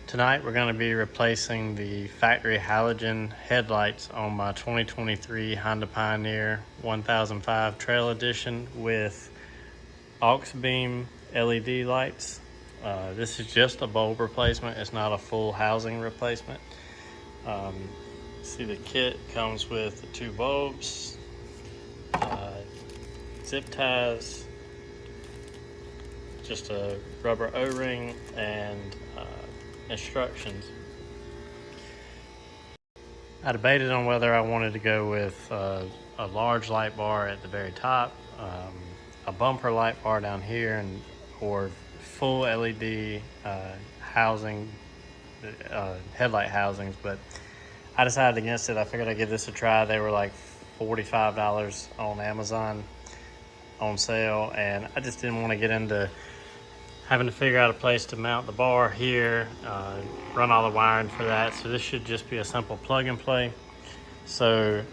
Tonight we're going to be replacing the factory halogen headlights on my 2023 Honda Pioneer 1005 Trail Edition with Auxbeam LED lights. This is just a bulb replacement. It's not a full housing replacement. See, the kit comes with the two bulbs, zip ties, just a rubber O-ring, and instructions. I debated on whether I wanted to go with a large light bar at the very top, a bumper light bar down here, or full LED housing, headlight housings, but I decided against it. I figured I'd give this a try. They were like $45 on Amazon on sale, and I just didn't want to get into having to figure out a place to mount the bar here, run all the wiring for that. So this should just be a simple plug and play. So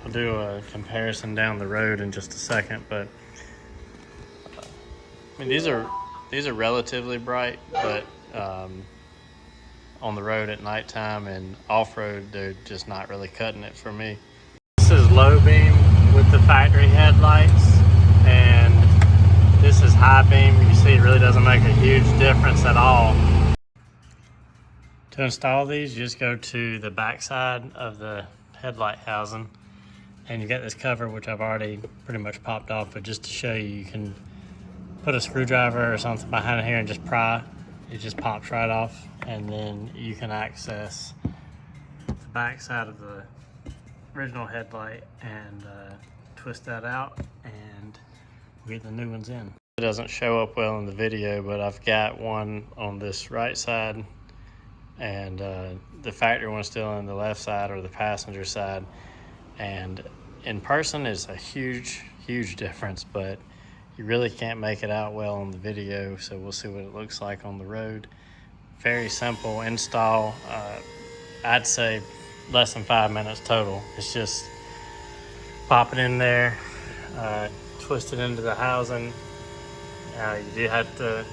I'll do a comparison down the road in just a second, but I mean, these are relatively bright, but on the road at nighttime and off-road, they're just not really cutting it for me. This is low beam with the factory headlights, and this is high beam. You see, it really doesn't make a huge difference at all. To install these, you just go to the back side of the headlight housing, and you get this cover, which I've already pretty much popped off, but just to show you, you can put a screwdriver or something behind it here and just pry. It just pops right off, and then you can access the back side of the original headlight and twist that out, and we'll get the new ones in. It doesn't show up well in the video, but I've got one on this right side, and the factory one's still on the left side, or the passenger side. And in person is a huge difference, but you really can't make it out well on the video, so we'll see what it looks like on the road. Very simple install. I'd say less than 5 minutes total. It's just pop it in there, twist it into the housing. You do have to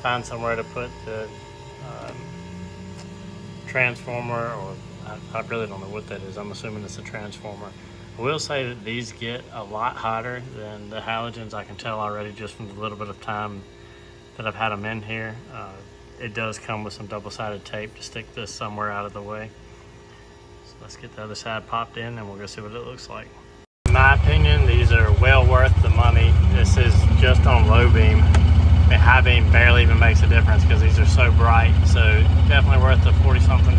find somewhere to put the transformer, or I really don't know what that is. I'm assuming it's a transformer. I will say that these get a lot hotter than the halogens. I can tell already just from the little bit of time that I've had them in here. It does come with some double-sided tape to stick this somewhere out of the way. So let's get the other side popped in, and we'll go see what it looks like. In my opinion, these are well worth the money. This is just on low beam. I mean, high beam barely even makes a difference because these are so bright. So definitely worth the 40-something